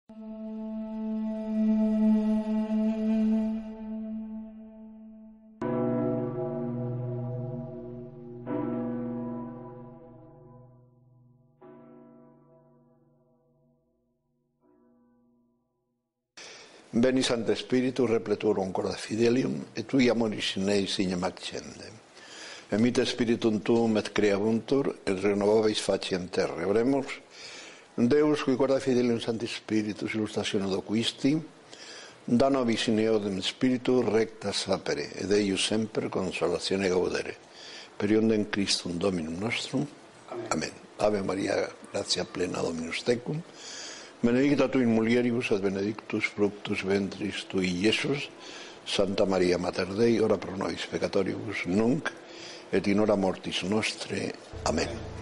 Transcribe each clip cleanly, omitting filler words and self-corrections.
Veni Sancte Spiritus repleturum corde fidelium, et tui amoris in eis signem accendem. Emite Spiritum tuum et creabuntur, et renovaveis faciem terra. Oremos, Deus, qui corde fidelium Sancti Spiritus, illustratione doquisti, da nobis in eodem Spiritus recta sapere, ed eius semper consolatione gaudere. Per iondem Christum Dominum nostrum. Amen. Ave Maria, gratia plena Dominus tecum, benedicta tu in mulieribus et benedictus fructus ventris tui, Iesus. Santa Maria Mater Dei, ora pro nobis peccatoribus, nunc et in hora mortis nostre. Amen.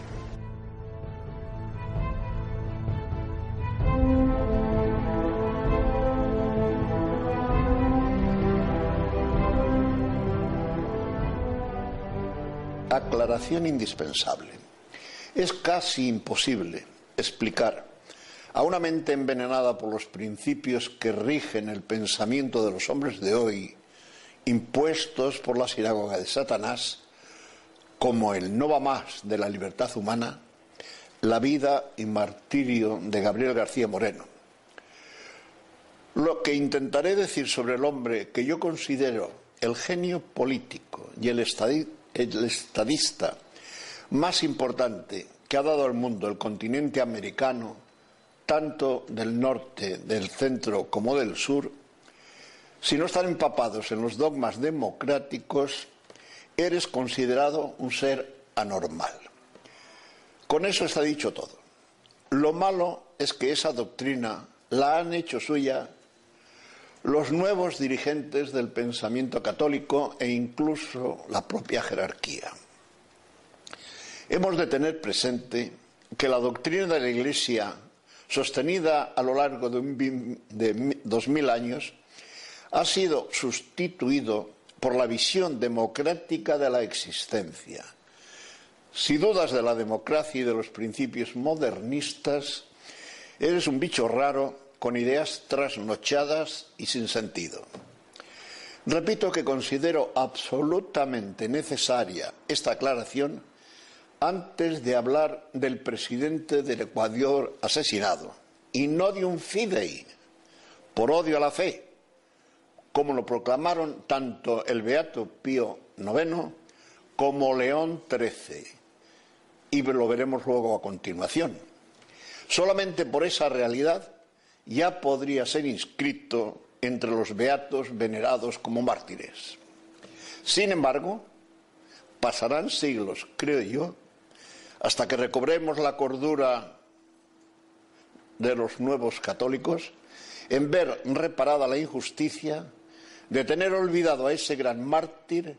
Aclaración indispensable. Es casi imposible explicar a una mente envenenada por los principios que rigen el pensamiento de los hombres de hoy, impuestos por la sinagoga de Satanás, como el no va más de la libertad humana, la vida y martirio de Gabriel García Moreno. Lo que intentaré decir sobre el hombre que yo considero el genio político y el estadista más importante que ha dado al mundo el continente americano, tanto del norte, del centro como del sur, si no están empapados en los dogmas democráticos, eres considerado un ser anormal. Con eso está dicho todo. Lo malo es que esa doctrina la han hecho suya los nuevos dirigentes del pensamiento católico e incluso la propia jerarquía. Hemos de tener presente que la doctrina de la Iglesia, sostenida a lo largo de 2000 años, ha sido sustituido por la visión democrática de la existencia. Si dudas de la democracia y de los principios modernistas, eres un bicho raro con ideas trasnochadas y sin sentido. Repito que considero absolutamente necesaria esta aclaración antes de hablar del presidente del Ecuador asesinado, y no de un fidei, por odio a la fe, como lo proclamaron tanto el Beato Pío IX como León XIII, y lo veremos luego a continuación. Solamente por esa realidad ya podría ser inscrito entre los beatos venerados como mártires. Sin embargo, pasarán siglos, creo yo, hasta que recobremos la cordura de los nuevos católicos en ver reparada la injusticia de tener olvidado a ese gran mártir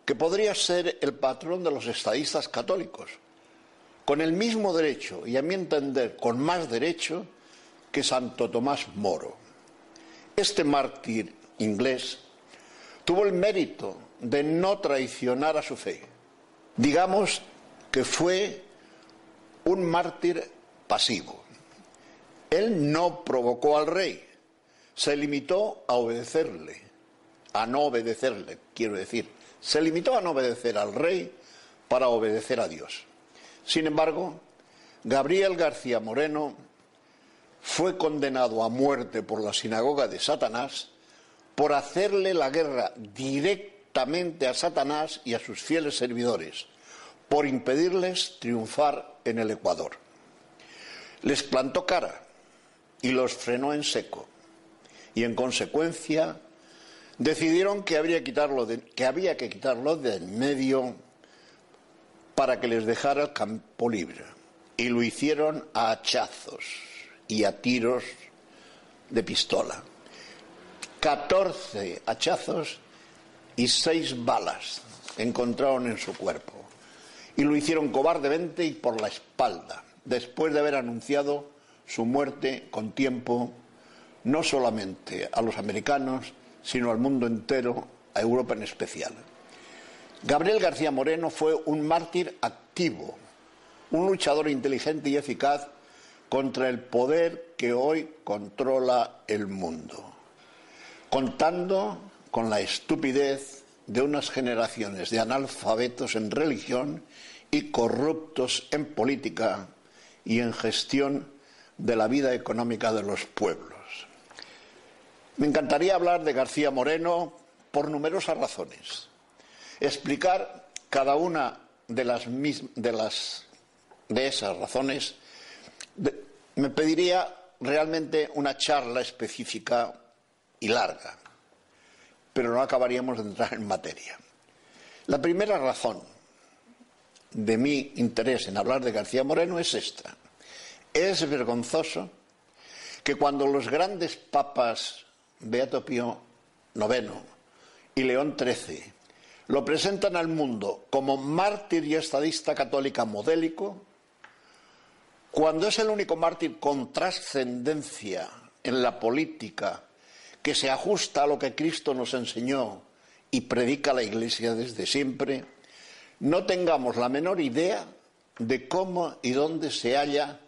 que podría ser el patrón de los estadistas católicos, con el mismo derecho y, a mi entender, con más derecho que Santo Tomás Moro. Este mártir inglés tuvo el mérito de no traicionar a su fe. Digamos que fue un mártir pasivo. Él no provocó al rey, se limitó a obedecerle, a no obedecerle, quiero decir. Se limitó a no obedecer al rey para obedecer a Dios. Sin embargo, Gabriel García Moreno fue condenado a muerte por la sinagoga de Satanás por hacerle la guerra directamente a Satanás y a sus fieles servidores, por impedirles triunfar en el Ecuador. Les plantó cara y los frenó en seco, y en consecuencia decidieron que había que quitarlo de en medio para que les dejara el campo libre, y lo hicieron a hachazos y a tiros de pistola. 14 hachazos y 6 balas encontraron en su cuerpo. Y lo hicieron cobardemente y por la espalda, después de haber anunciado su muerte con tiempo, no solamente a los americanos, sino al mundo entero, a Europa en especial. Gabriel García Moreno fue un mártir activo, un luchador inteligente y eficaz contra el poder que hoy controla el mundo, contando con la estupidez de unas generaciones de analfabetos en religión y corruptos en política y en gestión de la vida económica de los pueblos. Me encantaría hablar de García Moreno por numerosas razones, explicar cada una de esas razones. Me pediría realmente una charla específica y larga, pero no acabaríamos de entrar en materia. La primera razón de mi interés en hablar de García Moreno es esta. Es vergonzoso que cuando los grandes papas Beato Pío IX y León XIII lo presentan al mundo como mártir y estadista católica modélico, cuando es el único mártir con trascendencia en la política que se ajusta a lo que Cristo nos enseñó y predica la Iglesia desde siempre, no tengamos la menor idea de cómo y dónde se halla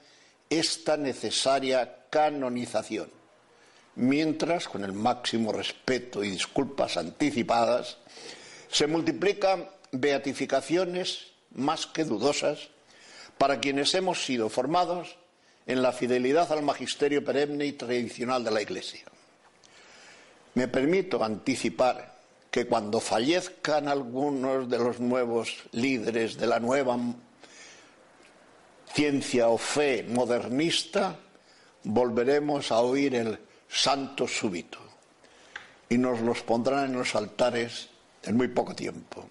esta necesaria canonización, mientras, con el máximo respeto y disculpas anticipadas, se multiplican beatificaciones más que dudosas para quienes hemos sido formados en la fidelidad al magisterio perenne y tradicional de la Iglesia. Me permito anticipar que cuando fallezcan algunos de los nuevos líderes de la nueva ciencia o fe modernista, volveremos a oír el santo súbito y nos los pondrán en los altares en muy poco tiempo.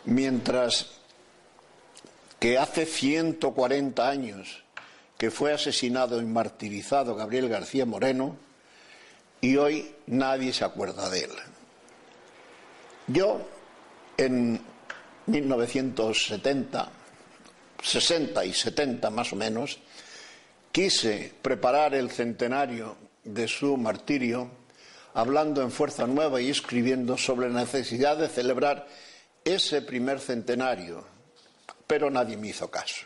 Mientras que hace 140 años que fue asesinado y martirizado Gabriel García Moreno y hoy nadie se acuerda de él. Yo en 1960 y 70 más o menos, quise preparar el centenario de su martirio, hablando en Fuerza Nueva y escribiendo sobre la necesidad de celebrar ese primer centenario, pero nadie me hizo caso.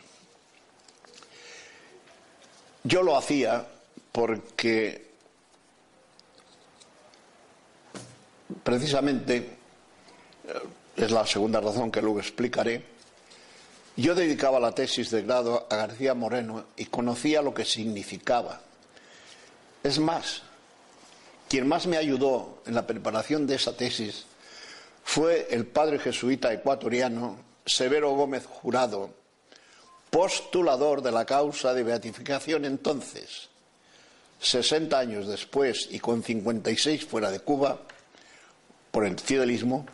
Yo lo hacía porque precisamente, es la segunda razón que luego explicaré, yo dedicaba la tesis de grado a García Moreno y conocía lo que significaba. Es más, quien más me ayudó en la preparación de esa tesis fue el padre jesuita ecuatoriano Severo Gómez Jurado, postulador de la causa de beatificación entonces. 60 años después y con 56 fuera de Cuba, por el fidelismo,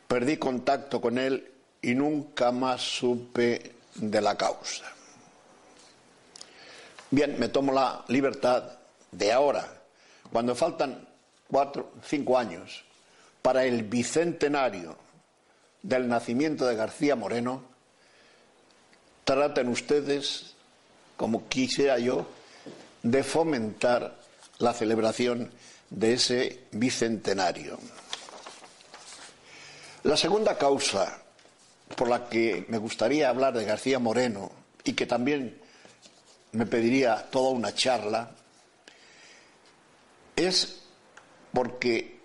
perdí contacto con él y nunca más supe de la causa. Bien, me tomo la libertad de ahora, cuando faltan 5 años para el bicentenario del nacimiento de García Moreno, traten ustedes, como quisiera yo, de fomentar la celebración de ese bicentenario. La segunda causa por la que me gustaría hablar de García Moreno y que también me pediría toda una charla es porque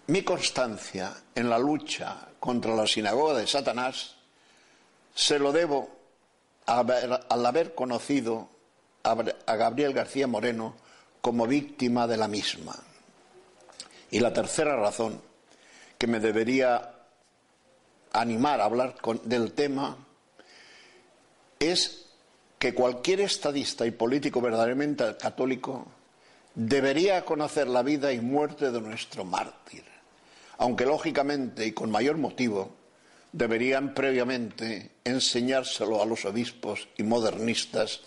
mi constancia en la lucha contra la sinagoga de Satanás se lo debo al haber conocido a Gabriel García Moreno como víctima de la misma. Y la tercera razón que me debería animar a hablar del tema es que cualquier estadista y político verdaderamente católico debería conocer la vida y muerte de nuestro mártir, aunque lógicamente y con mayor motivo deberían previamente enseñárselo a los obispos y modernistas,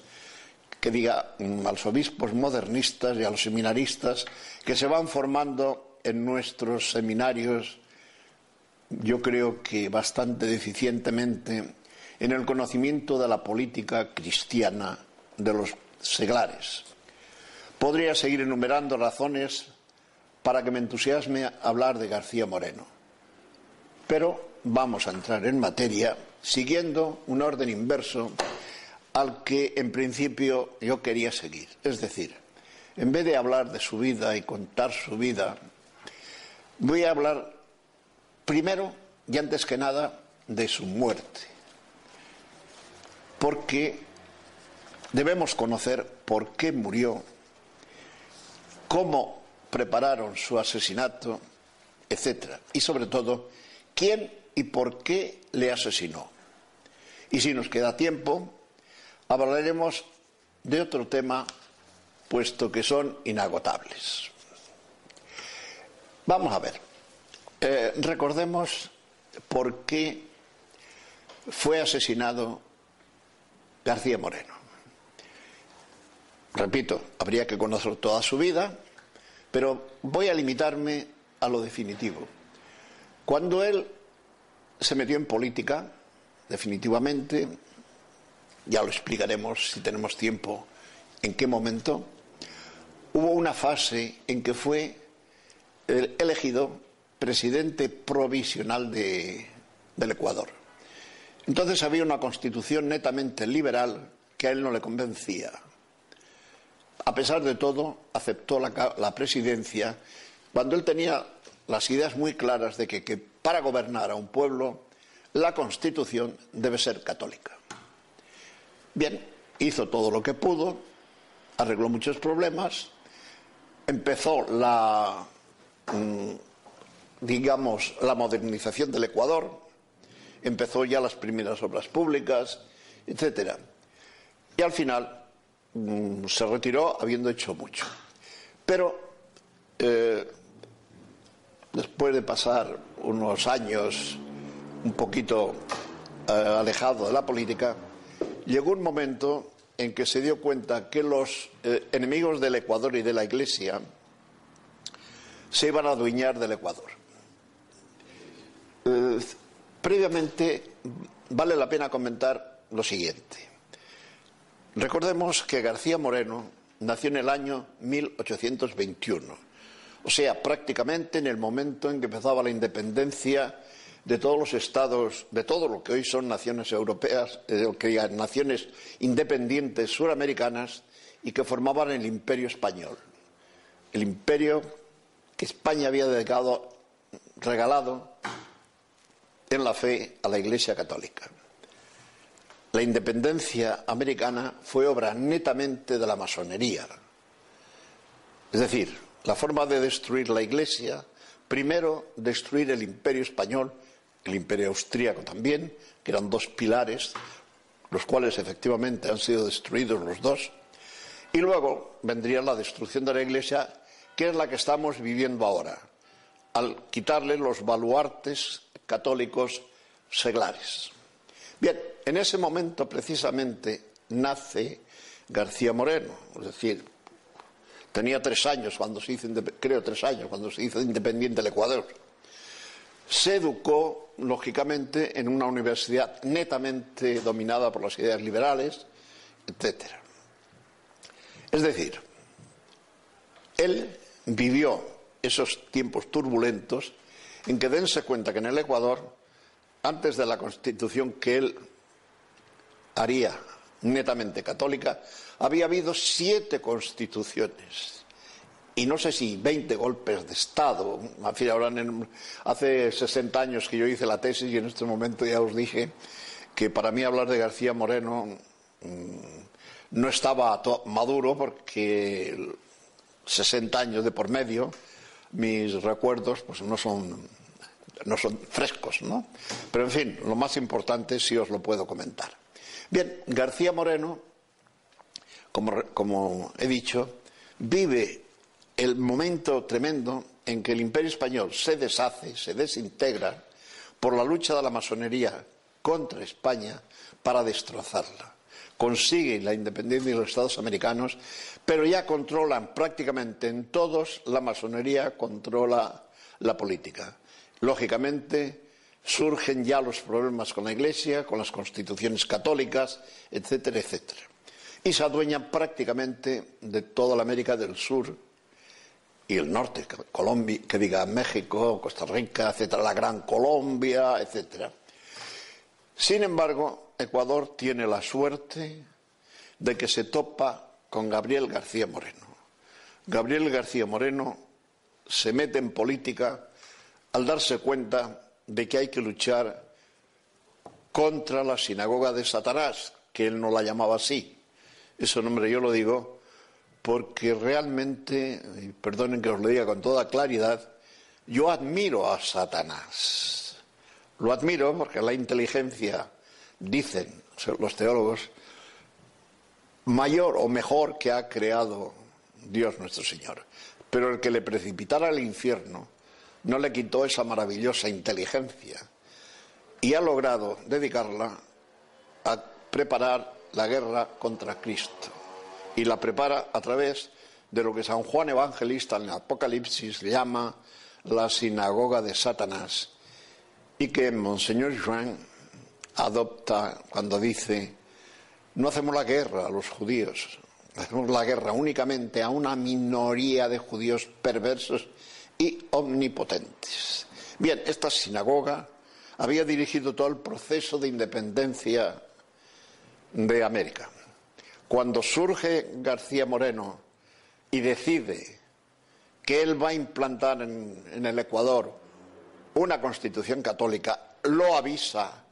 a los obispos modernistas y a los seminaristas que se van formando en nuestros seminarios, yo creo que bastante deficientemente, en el conocimiento de la política cristiana de los seglares. Podría seguir enumerando razones para que me entusiasme hablar de García Moreno, pero vamos a entrar en materia siguiendo un orden inverso al que en principio yo quería seguir. Es decir, en vez de hablar de su vida y contar su vida, voy a hablar primero y antes que nada de su muerte. Porque debemos conocer por qué murió, cómo prepararon su asesinato, etc. Y sobre todo, quién y por qué le asesinó. Y si nos queda tiempo, hablaremos de otro tema, puesto que son inagotables. Vamos a ver. Recordemos por qué fue asesinado García Moreno. Repito, habría que conocer toda su vida, pero voy a limitarme a lo definitivo. Cuando él se metió en política, definitivamente, ya lo explicaremos si tenemos tiempo en qué momento, hubo una fase en que fue elegido presidente provisional del Ecuador. Entonces había una constitución netamente liberal que a él no le convencía. A pesar de todo, aceptó la presidencia cuando él tenía las ideas muy claras de que para gobernar a un pueblo la Constitución debe ser católica. Bien, hizo todo lo que pudo, arregló muchos problemas, empezó la modernización del Ecuador, empezó ya las primeras obras públicas, etc. Y al final se retiró habiendo hecho mucho. Pero después de pasar unos años un poquito alejado de la política, llegó un momento en que se dio cuenta que los enemigos del Ecuador y de la Iglesia se iban a adueñar del Ecuador. Previamente, vale la pena comentar lo siguiente. Recordemos que García Moreno nació en el año 1821, o sea, prácticamente en el momento en que empezaba la independencia de todos los estados, de todo lo que hoy son naciones europeas, naciones independientes suramericanas y que formaban el Imperio Español. El imperio que España había regalado en la fe a la Iglesia Católica. La independencia americana fue obra netamente de la masonería. Es decir, la forma de destruir la Iglesia, primero destruir el Imperio Español, el Imperio Austríaco también, que eran dos pilares, los cuales efectivamente han sido destruidos los dos, y luego vendría la destrucción de la Iglesia, que es la que estamos viviendo ahora, al quitarle los baluartes católicos seglares. Bien, en ese momento precisamente nace García Moreno, es decir, tenía 3 años cuando se hizo, cuando se hizo independiente el Ecuador. Se educó, lógicamente, en una universidad netamente dominada por las ideas liberales, etc. Es decir, él vivió esos tiempos turbulentos en que dense cuenta que en el Ecuador, antes de la Constitución que él haría netamente católica, había habido 7 constituciones y no sé si 20 golpes de Estado. En fin, ahora hace 60 años que yo hice la tesis y en este momento ya os dije que para mí hablar de García Moreno no estaba maduro porque 60 años de por medio, mis recuerdos pues no son frescos, ¿no? Pero en fin, lo más importante sí os lo puedo comentar. Bien, García Moreno, como he dicho, vive el momento tremendo en que el Imperio Español se deshace, se desintegra por la lucha de la masonería contra España para destrozarla. Consigue la independencia de los Estados americanos, pero ya controlan prácticamente en todos, la masonería controla la política. Lógicamente, surgen ya los problemas con la Iglesia, con las constituciones católicas, etcétera, etcétera. Y se adueñan prácticamente de toda la América del Sur y el norte, Colombia, que diga México, Costa Rica, etcétera, la Gran Colombia, etcétera. Sin embargo, Ecuador tiene la suerte de que se topa con Gabriel García Moreno. Gabriel García Moreno se mete en política al darse cuenta de que hay que luchar contra la sinagoga de Satanás, que él no la llamaba así. Ese nombre yo lo digo porque realmente, y perdonen que os lo diga con toda claridad, yo admiro a Satanás. Lo admiro porque la inteligencia, dicen los teólogos, mayor o mejor que ha creado Dios nuestro Señor. Pero el que le precipitara al infierno no le quitó esa maravillosa inteligencia y ha logrado dedicarla a preparar la guerra contra Cristo. Y la prepara a través de lo que San Juan Evangelista en el Apocalipsis llama la sinagoga de Satanás, y que Monseñor Joan adopta cuando dice: no hacemos la guerra a los judíos, hacemos la guerra únicamente a una minoría de judíos perversos y omnipotentes. Bien, esta sinagoga había dirigido todo el proceso de independencia de América. Cuando surge García Moreno y decide que él va a implantar en el Ecuador una constitución católica, lo avisa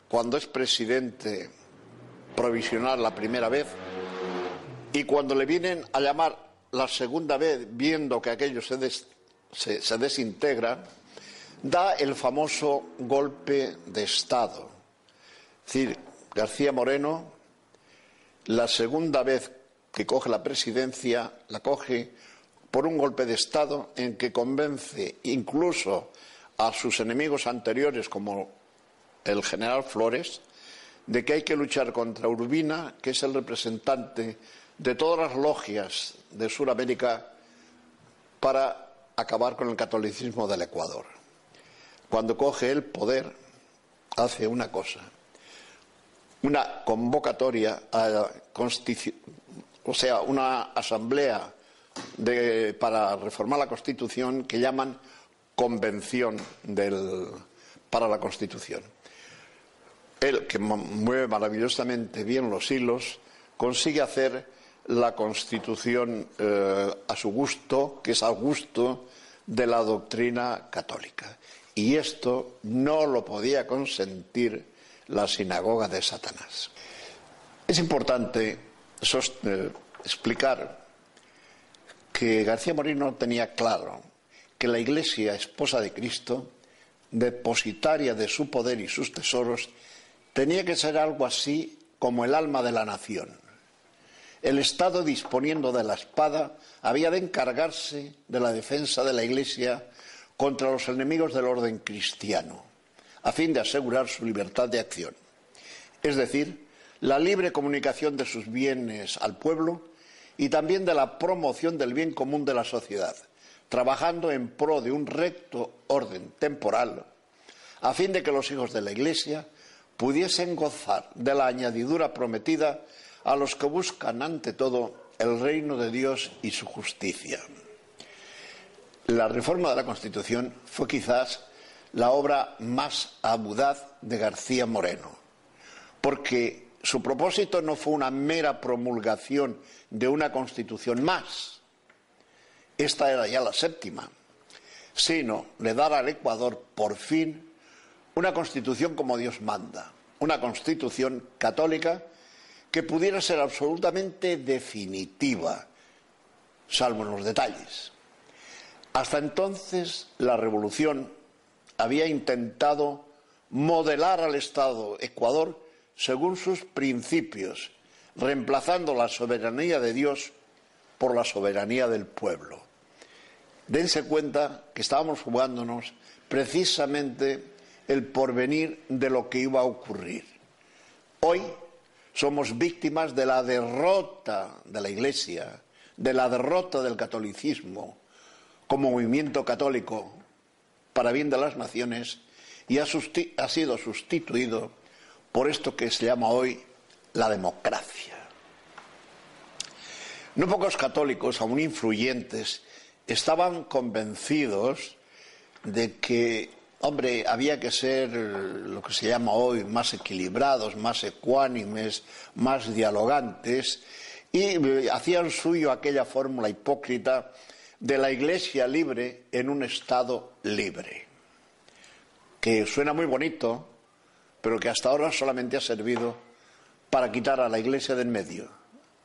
cuando es presidente provisional la primera vez, y cuando le vienen a llamar la segunda vez, viendo que aquello se desintegra, da el famoso golpe de Estado. Es decir, García Moreno, la segunda vez que coge la presidencia, la coge por un golpe de Estado en que convence incluso a sus enemigos anteriores, como el general Flores, de que hay que luchar contra Urbina, que es el representante de todas las logias de Sudamérica, para acabar con el catolicismo del Ecuador. Cuando coge el poder, hace una cosa: una convocatoria a una asamblea para reformar la Constitución, que llaman Convención para la Constitución. Él, que mueve maravillosamente bien los hilos, consigue hacer la Constitución a su gusto, que es al gusto de la doctrina católica. Y esto no lo podía consentir la sinagoga de Satanás. Es importante explicar que García Moreno tenía claro que la Iglesia, esposa de Cristo, depositaria de su poder y sus tesoros, tenía que ser algo así como el alma de la nación. El Estado, disponiendo de la espada, había de encargarse de la defensa de la Iglesia contra los enemigos del orden cristiano, a fin de asegurar su libertad de acción. Es decir, la libre comunicación de sus bienes al pueblo y también de la promoción del bien común de la sociedad, trabajando en pro de un recto orden temporal, a fin de que los hijos de la Iglesia pudiesen gozar de la añadidura prometida a los que buscan ante todo el reino de Dios y su justicia. La reforma de la Constitución fue quizás la obra más audaz de García Moreno, porque su propósito no fue una mera promulgación de una Constitución más, esta era ya la séptima, sino de dar al Ecuador por fin una Constitución como Dios manda, una Constitución católica que pudiera ser absolutamente definitiva, salvo en los detalles. Hasta entonces, la revolución había intentado modelar al Estado Ecuador según sus principios, reemplazando la soberanía de Dios por la soberanía del pueblo. Dense cuenta que estábamos jugándonos precisamente el porvenir de lo que iba a ocurrir. Hoy somos víctimas de la derrota de la Iglesia, de la derrota del catolicismo como movimiento católico para bien de las naciones, y ha sido sustituido por esto que se llama hoy la democracia. No pocos católicos, aún influyentes, estaban convencidos de que Hombre, había que ser lo que se llama hoy más equilibrados, más ecuánimes, más dialogantes, y hacían suyo aquella fórmula hipócrita de la Iglesia libre en un Estado libre, que suena muy bonito, pero que hasta ahora solamente ha servido para quitar a la Iglesia de en medio,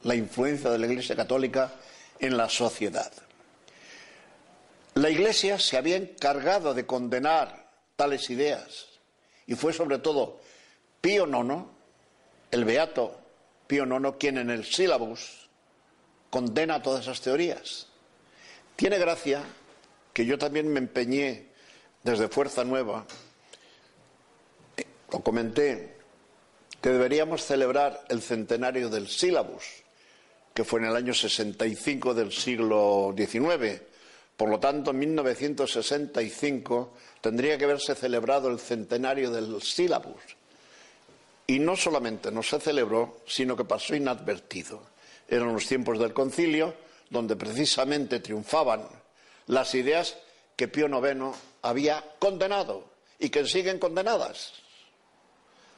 la influencia de la Iglesia católica en la sociedad. La Iglesia se había encargado de condenar tales ideas y fue sobre todo Pío IX, el beato Pío IX, quien en el Sílabus condena todas esas teorías. Tiene gracia que yo también me empeñé desde Fuerza Nueva, lo comenté, que deberíamos celebrar el centenario del Sílabus, que fue en el año 65 del siglo XIX. Por lo tanto, en 1965 tendría que haberse celebrado el centenario del Sílabus. Y no solamente no se celebró, sino que pasó inadvertido. Eran los tiempos del concilio, donde precisamente triunfaban las ideas que Pío IX había condenado y que siguen condenadas,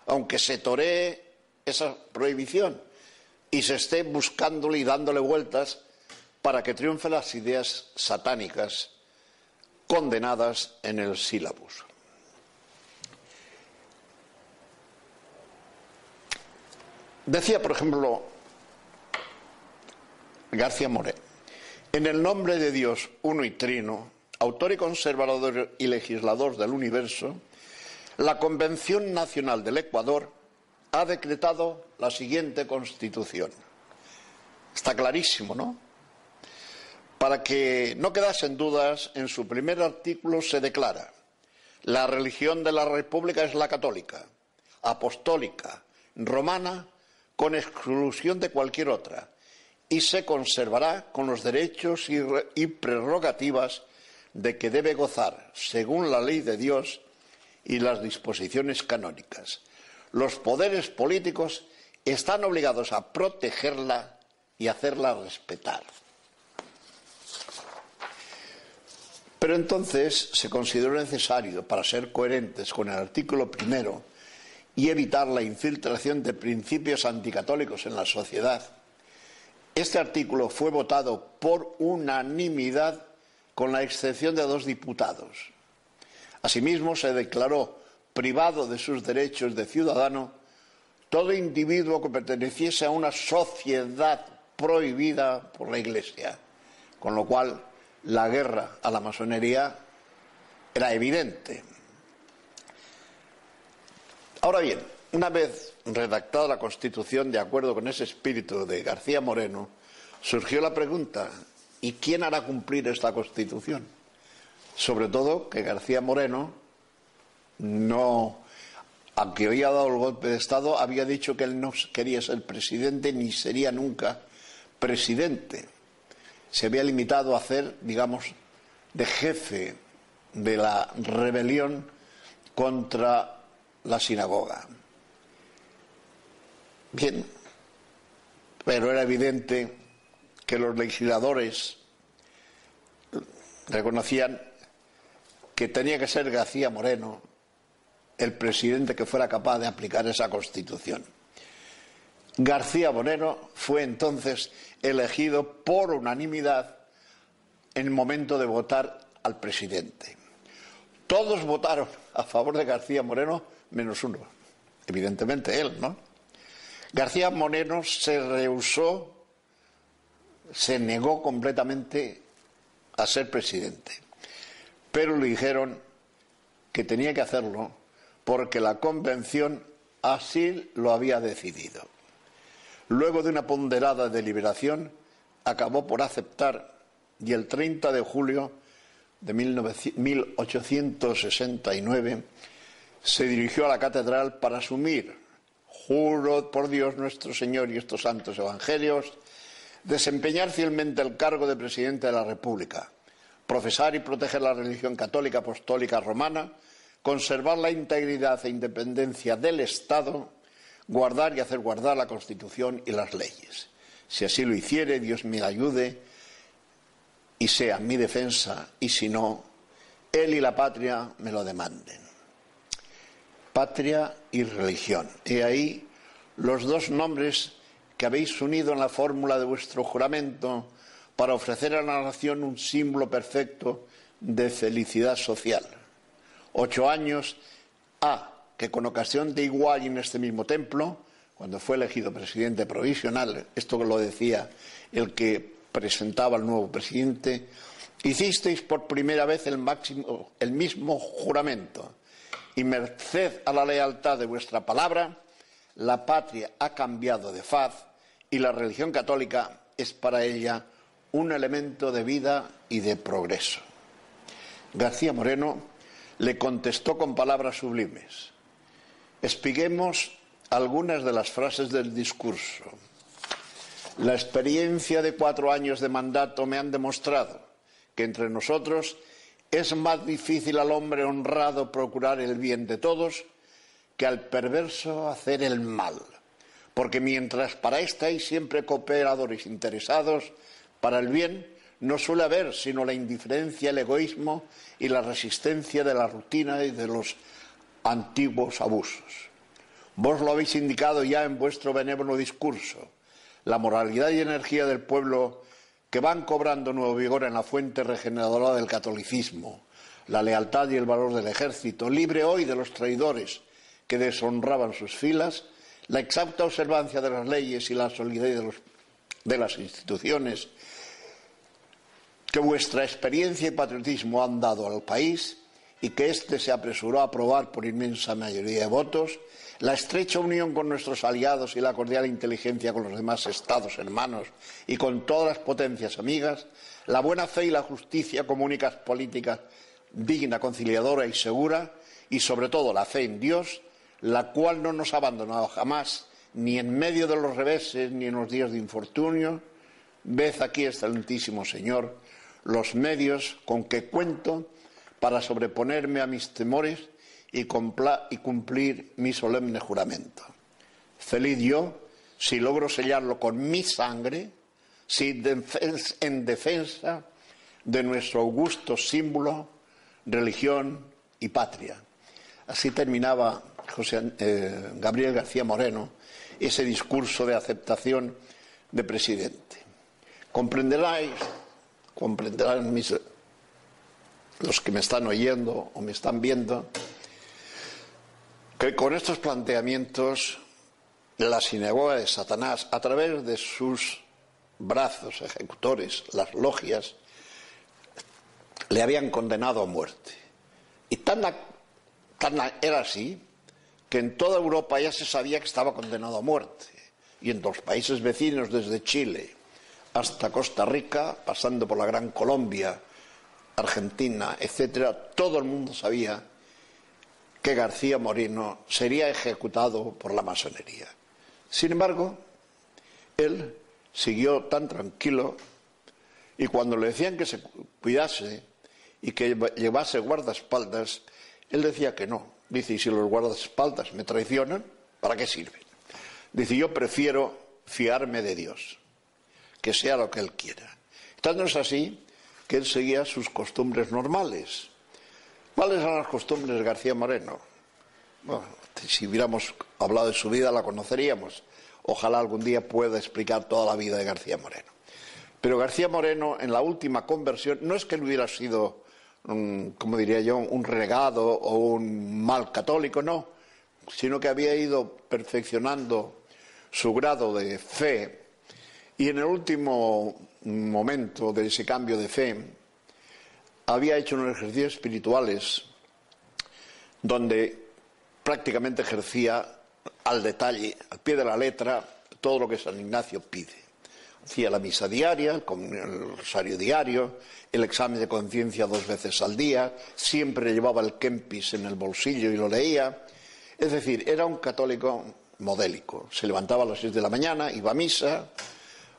aunque se toree esa prohibición y se esté buscándole y dándole vueltas para que triunfen las ideas satánicas condenadas en el Sílabus. Decía, por ejemplo, García Moreno: en el nombre de Dios uno y trino, autor y conservador y legislador del universo, la Convención Nacional del Ecuador ha decretado la siguiente Constitución. Está clarísimo, ¿no? Para que no quedasen dudas, en su primer artículo se declara: la religión de la República es la católica, apostólica, romana, con exclusión de cualquier otra, y se conservará con los derechos y prerrogativas de que debe gozar, según la ley de Dios y las disposiciones canónicas. Los poderes políticos están obligados a protegerla y hacerla respetar. Pero entonces se consideró necesario, para ser coherentes con el artículo primero y evitar la infiltración de principios anticatólicos en la sociedad, este artículo fue votado por unanimidad con la excepción de 2 diputados. Asimismo, se declaró privado de sus derechos de ciudadano todo individuo que perteneciese a una sociedad prohibida por la Iglesia, con lo cual la guerra a la masonería era evidente. Ahora bien, una vez redactada la Constitución de acuerdo con ese espíritu de García Moreno, surgió la pregunta: ¿y quién hará cumplir esta Constitución? Sobre todo que García Moreno no, aunque había dado el golpe de Estado, había dicho que él no quería ser presidente ni sería nunca presidente. Se había limitado a hacer, digamos, de jefe de la rebelión contra la sinagoga. Bien, pero era evidente que los legisladores reconocían que tenía que ser García Moreno el presidente que fuera capaz de aplicar esa Constitución. García Moreno fue entonces elegido por unanimidad en el momento de votar al presidente. Todos votaron a favor de García Moreno menos uno, evidentemente él, ¿no? García Moreno se rehusó, se negó completamente a ser presidente, pero le dijeron que tenía que hacerlo porque la Convención así lo había decidido. Luego de una ponderada deliberación, acabó por aceptar y el 30 de julio de 1869 se dirigió a la catedral para asumir: juro por Dios nuestro Señor y estos santos evangelios, desempeñar fielmente el cargo de presidente de la República, profesar y proteger la religión católica apostólica romana, conservar la integridad e independencia del Estado, guardar y hacer guardar la Constitución y las leyes. Si así lo hiciere, Dios me ayude y sea mi defensa, y si no, él y la patria me lo demanden. Patria y religión. He ahí los dos nombres que habéis unido en la fórmula de vuestro juramento para ofrecer a la nación un símbolo perfecto de felicidad social. 8 años que con ocasión de igual y en este mismo templo, cuando fue elegido presidente provisional, esto que lo decía el que presentaba al nuevo presidente, hicisteis por primera vez el mismo juramento, y merced a la lealtad de vuestra palabra, la patria ha cambiado de faz y la religión católica es para ella un elemento de vida y de progreso. García Moreno le contestó con palabras sublimes. Expliquemos algunas de las frases del discurso. La experiencia de 4 años de mandato me han demostrado que entre nosotros es más difícil al hombre honrado procurar el bien de todos que al perverso hacer el mal, porque mientras para ésta hay siempre cooperadores interesados para el bien, no suele haber sino la indiferencia, el egoísmo y la resistencia de la rutina y de los antiguos abusos. Vos lo habéis indicado ya en vuestro benévolo discurso. La moralidad y energía del pueblo que van cobrando nuevo vigor en la fuente regeneradora del catolicismo, la lealtad y el valor del ejército, libre hoy de los traidores que deshonraban sus filas, la exacta observancia de las leyes y la solidez de las instituciones que vuestra experiencia y patriotismo han dado al país y que éste se apresuró a aprobar por inmensa mayoría de votos, la estrecha unión con nuestros aliados y la cordial inteligencia con los demás estados hermanos y con todas las potencias amigas, la buena fe y la justicia comunicas políticas digna, conciliadora y segura, y sobre todo la fe en Dios, la cual no nos ha abandonado jamás, ni en medio de los reveses ni en los días de infortunio. Ved aquí, excelentísimo Señor, los medios con que cuento para sobreponerme a mis temores y cumplir mi solemne juramento. Feliz yo si logro sellarlo con mi sangre, si en defensa de nuestro augusto símbolo, religión y patria. Así terminaba Gabriel García Moreno ese discurso de aceptación de presidente. Comprenderán los que me están oyendo o me están viendo, que con estos planteamientos la sinagoga de Satanás, a través de sus brazos ejecutores, las logias, le habían condenado a muerte. Y era así que en toda Europa ya se sabía que estaba condenado a muerte. Y en los países vecinos, desde Chile hasta Costa Rica, pasando por la Gran Colombia, Argentina, etcétera, todo el mundo sabía que García Moreno sería ejecutado por la masonería. Sin embargo, él siguió tan tranquilo, y cuando le decían que se cuidase y que llevase guardaespaldas, él decía que no. Dice, y si los guardaespaldas me traicionan, ¿para qué sirven? Dice, yo prefiero fiarme de Dios, que sea lo que Él quiera. Tanto es así que él seguía sus costumbres normales. ¿Cuáles eran las costumbres de García Moreno? Bueno, si hubiéramos hablado de su vida la conoceríamos. Ojalá algún día pueda explicar toda la vida de García Moreno. Pero García Moreno, en la última conversión, no es que él hubiera sido, como diría yo, un renegado o un mal católico, no, sino que había ido perfeccionando su grado de fe, y en el último momento de ese cambio de fe había hecho unos ejercicios espirituales donde prácticamente ejercía al detalle, al pie de la letra, todo lo que San Ignacio pide. Hacía la misa diaria, el rosario diario, el examen de conciencia 2 veces al día, siempre llevaba el Kempis en el bolsillo y lo leía. Es decir, era un católico modélico. Se levantaba a las 6 de la mañana, iba a misa,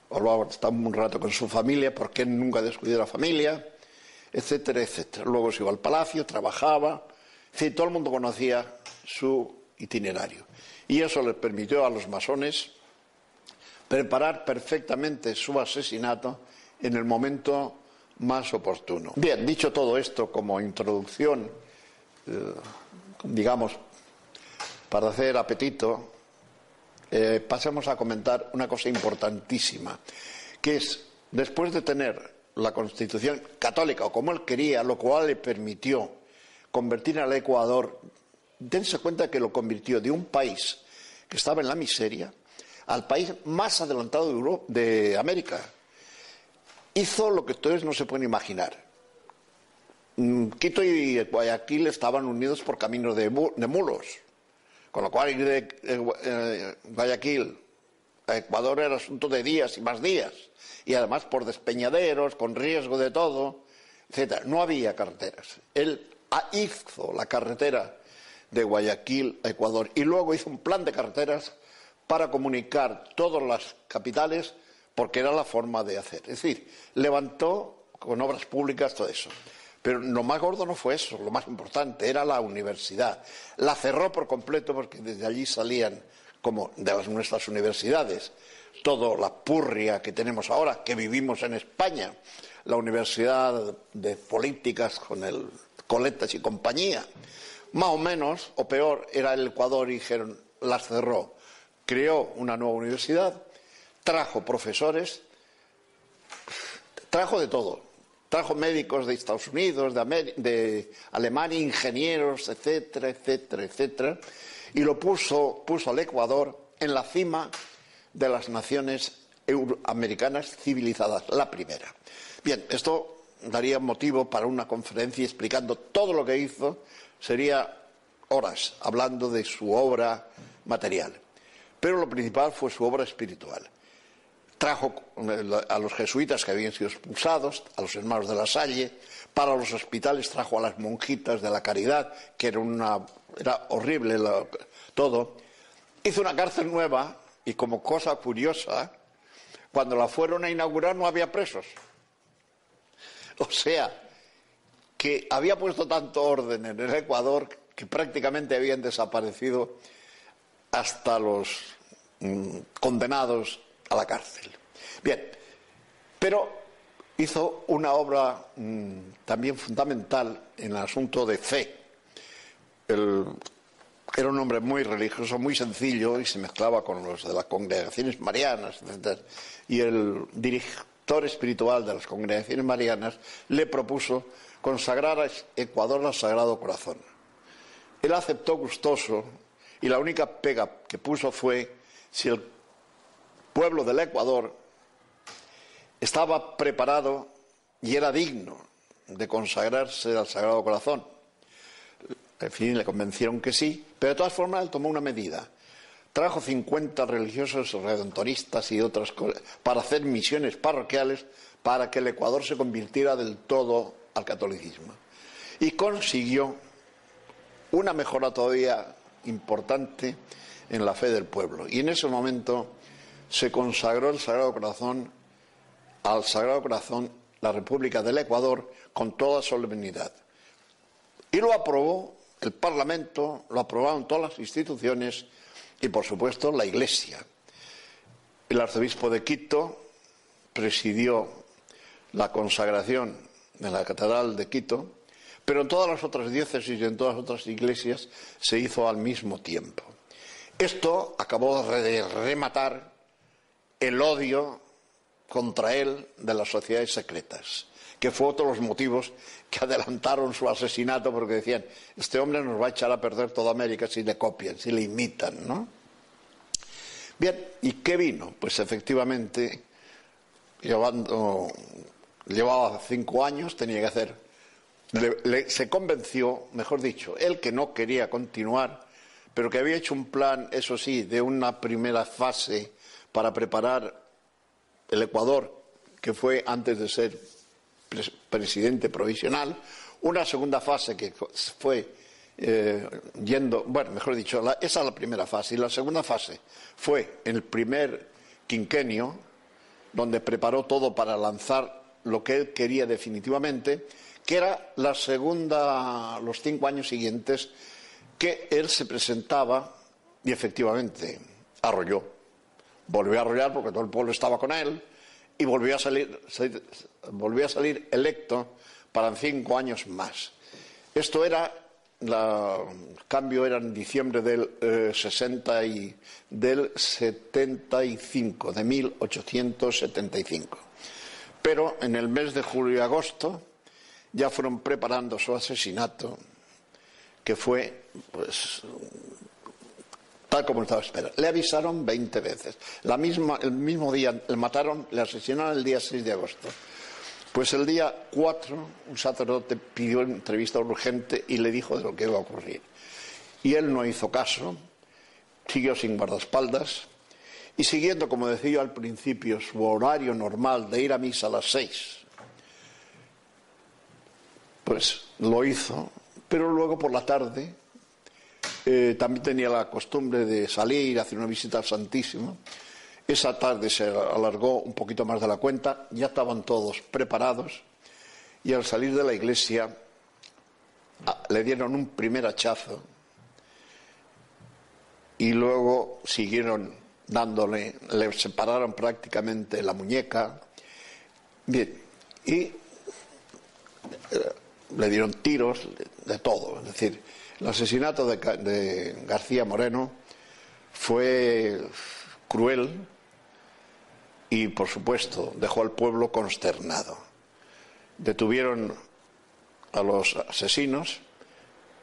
hablaba un rato con su familia, porque él nunca descuidó a la familia, etcétera, etcétera. Luego se iba al palacio, trabajaba. Es decir, todo el mundo conocía su itinerario. Y eso les permitió a los masones preparar perfectamente su asesinato en el momento más oportuno. Bien, dicho todo esto como introducción, digamos, para hacer apetito, pasemos a comentar una cosa importantísima, que es, después de tener la Constitución católica, o como él quería, lo cual le permitió convertir al Ecuador, dense cuenta que lo convirtió de un país que estaba en la miseria al país más adelantado de América. Hizo lo que ustedes no se pueden imaginar. Quito y Guayaquil estaban unidos por caminos de mulos, con lo cual ir de Guayaquil a Ecuador era asunto de días y más días, y además por despeñaderos, con riesgo de todo, etcétera. No había carreteras. Él hizo la carretera de Guayaquil a Ecuador y luego hizo un plan de carreteras para comunicar todas las capitales, porque era la forma de hacer. Es decir, levantó con obras públicas todo eso. Pero lo más gordo no fue eso, lo más importante era la universidad. La cerró por completo porque desde allí salían, como de nuestras universidades, toda la purria que tenemos ahora, que vivimos en España, la Universidad de Políticas con el Coletas y compañía. Más o menos, o peor, era el Ecuador y dijeron, las cerró. Creó una nueva universidad, trajo profesores, trajo de todo. Trajo médicos de Estados Unidos, de Alemania, ingenieros, etcétera, etcétera, etcétera. Y lo puso al Ecuador en la cima de las naciones americanas civilizadas, la primera. Bien, esto daría motivo para una conferencia explicando todo lo que hizo. Sería horas hablando de su obra material. Pero lo principal fue su obra espiritual. Trajo a los jesuitas que habían sido expulsados, a los hermanos de la Salle, para los hospitales trajo a las monjitas de la Caridad, que era horrible todo. Hizo una cárcel nueva y, como cosa curiosa, cuando la fueron a inaugurar no había presos. O sea, que había puesto tanto orden en el Ecuador que prácticamente habían desaparecido hasta los condenados a la cárcel. Bien, pero hizo una obra también fundamental en el asunto de fe. Era un hombre muy religioso, muy sencillo, y se mezclaba con los de las congregaciones marianas, etc. Y el director espiritual de las congregaciones marianas le propuso consagrar a Ecuador al Sagrado Corazón. Él aceptó gustoso, y la única pega que puso fue si el pueblo del Ecuador estaba preparado y era digno de consagrarse al Sagrado Corazón. En fin, le convencieron que sí, pero de todas formas él tomó una medida. Trajo 50 religiosos redentoristas y otras cosas para hacer misiones parroquiales para que el Ecuador se convirtiera del todo al catolicismo. Y consiguió una mejora todavía importante en la fe del pueblo. Y en ese momento se consagró al Sagrado Corazón la República del Ecuador con toda solemnidad. Y lo aprobó el Parlamento, lo aprobaron todas las instituciones y, por supuesto, la Iglesia. El arzobispo de Quito presidió la consagración de la Catedral de Quito, pero en todas las otras diócesis y en todas las otras iglesias se hizo al mismo tiempo. Esto acabó de rematar el odio contra él de las sociedades secretas, que fue otro de los motivos que adelantaron su asesinato, porque decían, este hombre nos va a echar a perder toda América si le copian, si le imitan, ¿no? Bien, ¿y qué vino? Pues efectivamente, llevaba 5 años, tenía que hacer, se convenció, mejor dicho, él que no quería continuar, pero que había hecho un plan, eso sí, de una primera fase para preparar el Ecuador, que fue antes de ser presidente provisional, una segunda fase que fue mejor dicho, esa es la primera fase, y la segunda fase fue en el primer quinquenio, donde preparó todo para lanzar lo que él quería definitivamente, que era la segunda, los 5 años siguientes, que él se presentaba y efectivamente arrolló. Volvió a arrollar porque todo el pueblo estaba con él y volvió a salir electo para 5 años más. Esto era, el cambio era en diciembre del 75, de 1875. Pero en el mes de julio y agosto ya fueron preparando su asesinato, que fue, pues, tal como estaba esperando. Le avisaron 20 veces. El mismo día le mataron, le asesinaron el día 6 de agosto. Pues el día 4, un sacerdote pidió entrevista urgente y le dijo de lo que iba a ocurrir. Y él no hizo caso, siguió sin guardaespaldas y siguiendo, como decía yo al principio, su horario normal de ir a misa a las 6, pues lo hizo, pero luego por la tarde también tenía la costumbre de salir, hacer una visita al Santísimo. Esa tarde se alargó un poquito más de la cuenta, ya estaban todos preparados y al salir de la iglesia le dieron un primer hachazo y luego siguieron dándole, le separaron prácticamente la muñeca, bien, y le dieron tiros, de todo. Es decir, el asesinato de García Moreno fue cruel y, por supuesto, dejó al pueblo consternado. Detuvieron a los asesinos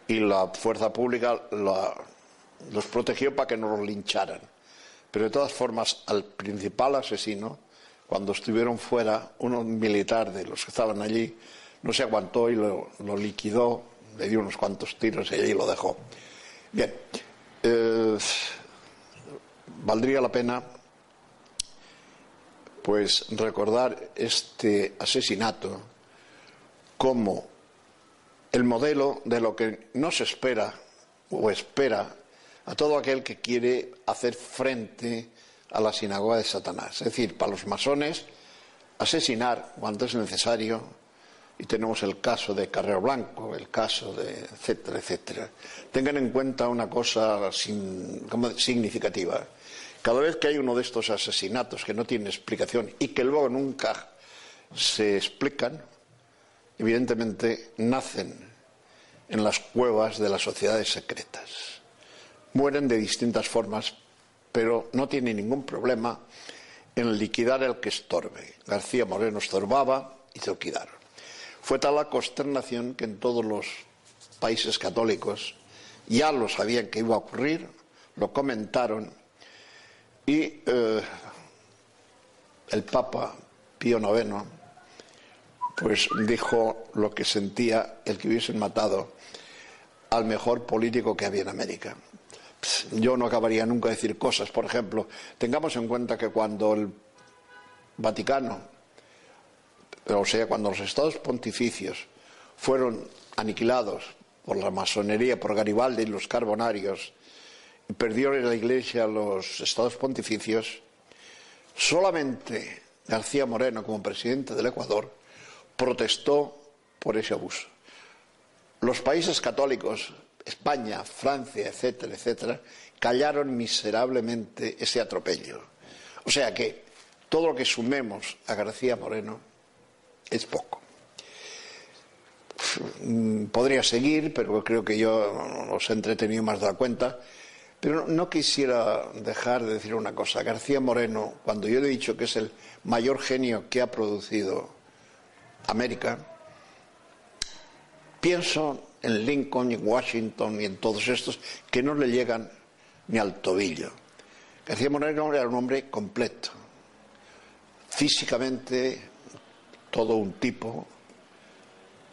y la fuerza pública los protegió para que no los lincharan. Pero de todas formas, al principal asesino, cuando estuvieron fuera, un militar de los que estaban allí no se aguantó y lo liquidó, le dio unos cuantos tiros y allí lo dejó. Bien, valdría la pena pues recordar este asesinato como el modelo de lo que no se espera o espera a todo aquel que quiere hacer frente a la sinagoga de Satanás. Es decir, para los masones, asesinar cuando es necesario, y tenemos el caso de Carrero Blanco, el caso de etcétera, etcétera. Tengan en cuenta una cosa significativa. Cada vez que hay uno de estos asesinatos que no tienen explicación y que luego nunca se explican, evidentemente nacen en las cuevas de las sociedades secretas. Mueren de distintas formas, pero no tienen ningún problema en liquidar el que estorbe. García Moreno estorbaba y se lo liquidaron. Fue tal la consternación que en todos los países católicos ya lo sabían que iba a ocurrir, lo comentaron y el Papa Pío IX pues dijo lo que sentía el que hubiesen matado al mejor político que había en América. Yo no acabaría nunca de decir cosas, por ejemplo, tengamos en cuenta que cuando el Vaticano, o sea, cuando los estados pontificios fueron aniquilados por la masonería, por Garibaldi y los carbonarios, y perdió la Iglesia los estados pontificios, solamente García Moreno, como presidente del Ecuador, protestó por ese abuso. Los países católicos, España, Francia, etcétera, etcétera, callaron miserablemente ese atropello. O sea que todo lo que sumemos a García Moreno es poco. Podría seguir, pero creo que yo os he entretenido más de la cuenta. Pero no quisiera dejar de decir una cosa. García Moreno, cuando yo le he dicho que es el mayor genio que ha producido América, pienso en Lincoln y en Washington y en todos estos que no le llegan ni al tobillo. García Moreno era un hombre completo, físicamente todo un tipo,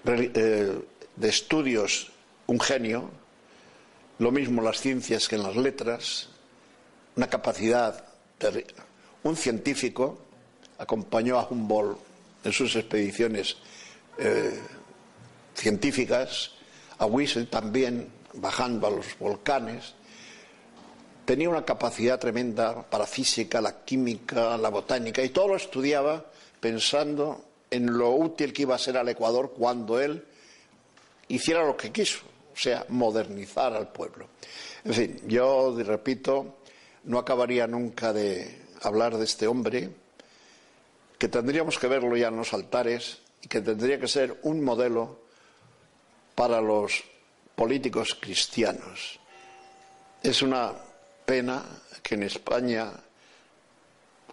de estudios un genio, lo mismo en las ciencias que en las letras, una capacidad terrible. Un científico acompañó a Humboldt en sus expediciones científicas, a Wiesel también bajando a los volcanes. Tenía una capacidad tremenda para física, la química, la botánica, y todo lo estudiaba pensando en lo útil que iba a ser al Ecuador cuando él hiciera lo que quiso, o sea, modernizar al pueblo. En fin, yo repito, no acabaría nunca de hablar de este hombre que tendríamos que verlo ya en los altares y que tendría que ser un modelo para los políticos cristianos. Es una pena que en España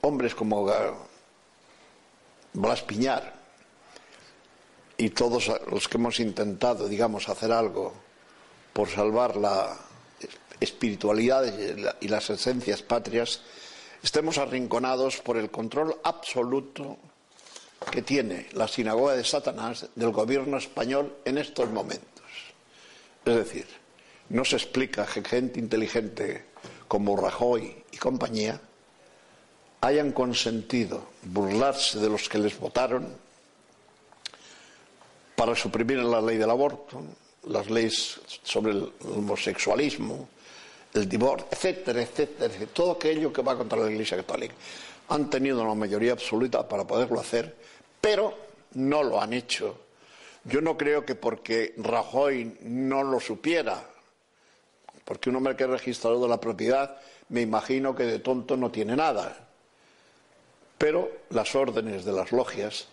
hombres como Blas Piñar y todos los que hemos intentado, digamos, hacer algo por salvar la espiritualidad y las esencias patrias, estemos arrinconados por el control absoluto que tiene la sinagoga de Satanás del gobierno español en estos momentos. Es decir, no se explica que gente inteligente como Rajoy y compañía hayan consentido burlarse de los que les votaron para suprimir la ley del aborto, las leyes sobre el homosexualismo, el divorcio, etcétera, etcétera, todo aquello que va contra la Iglesia Católica. Han tenido una mayoría absoluta para poderlo hacer, pero no lo han hecho. Yo no creo que porque Rajoy no lo supiera, porque un hombre que es registrador de la propiedad, me imagino que de tonto no tiene nada. Pero las órdenes de las logias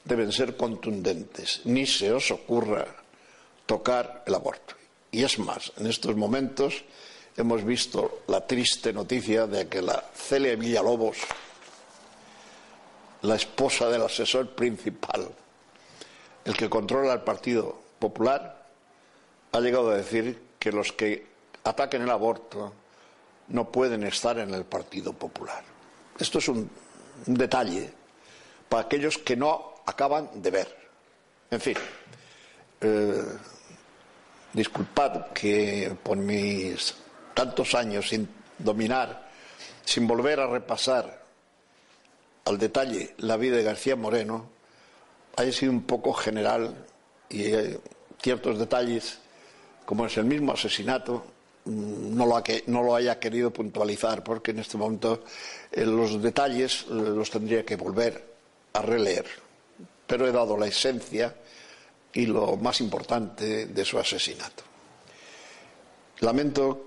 deben ser contundentes. Ni se os ocurra tocar el aborto. Y es más, en estos momentos hemos visto la triste noticia de que la Celia Villalobos, la esposa del asesor principal, el que controla el Partido Popular, ha llegado a decir que los que ataquen el aborto no pueden estar en el Partido Popular. Esto es un detalle para aquellos que no acaban de ver. En fin, disculpad que por mis tantos años sin dominar, sin volver a repasar al detalle la vida de García Moreno, haya sido un poco general y ciertos detalles, como es el mismo asesinato, no lo haya querido puntualizar, porque en este momento los detalles los tendría que volver a releer. Pero he dado la esencia y lo más importante de su asesinato. Lamento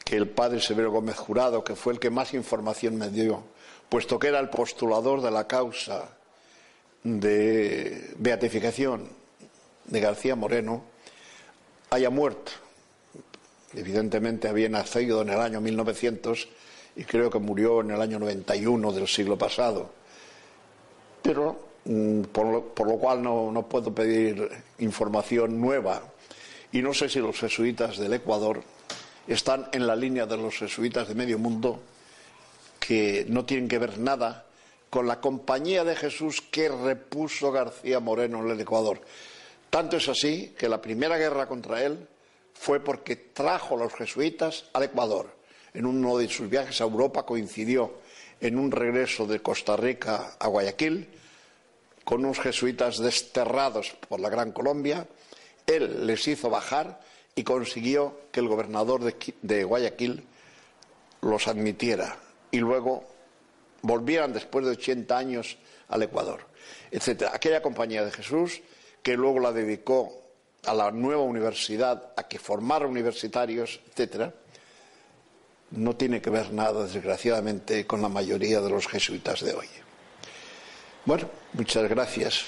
que el padre Severo Gómez Jurado, que fue el que más información me dio, puesto que era el postulador de la causa de beatificación de García Moreno, haya muerto. Evidentemente había nacido en el año 1900 y creo que murió en el año 91 del siglo pasado. Pero por lo cual no puedo pedir información nueva. Y no sé si los jesuitas del Ecuador están en la línea de los jesuitas de medio mundo, que no tienen que ver nada con la compañía de Jesús que repuso García Moreno en el Ecuador. Tanto es así que la primera guerra contra él fue porque trajo a los jesuitas al Ecuador. En uno de sus viajes a Europa coincidió en un regreso de Costa Rica a Guayaquil con unos jesuitas desterrados por la Gran Colombia. Él les hizo bajar y consiguió que el gobernador de Guayaquil los admitiera y luego volvieran después de 80 años al Ecuador, etc. Aquella compañía de Jesús, que luego la dedicó a la nueva universidad, a que formara universitarios, etc., no tiene que ver nada, desgraciadamente, con la mayoría de los jesuitas de hoy. Bueno, muchas gracias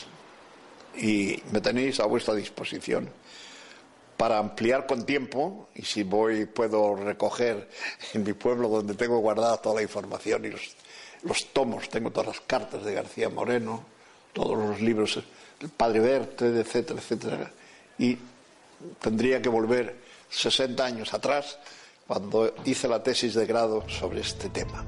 y me tenéis a vuestra disposición para ampliar con tiempo, y si puedo recoger en mi pueblo donde tengo guardada toda la información y los tomos, tengo todas las cartas de García Moreno, todos los libros del Padre Bertet, etcétera, etcétera, y tendría que volver 60 años atrás cuando hice la tesis de grado sobre este tema.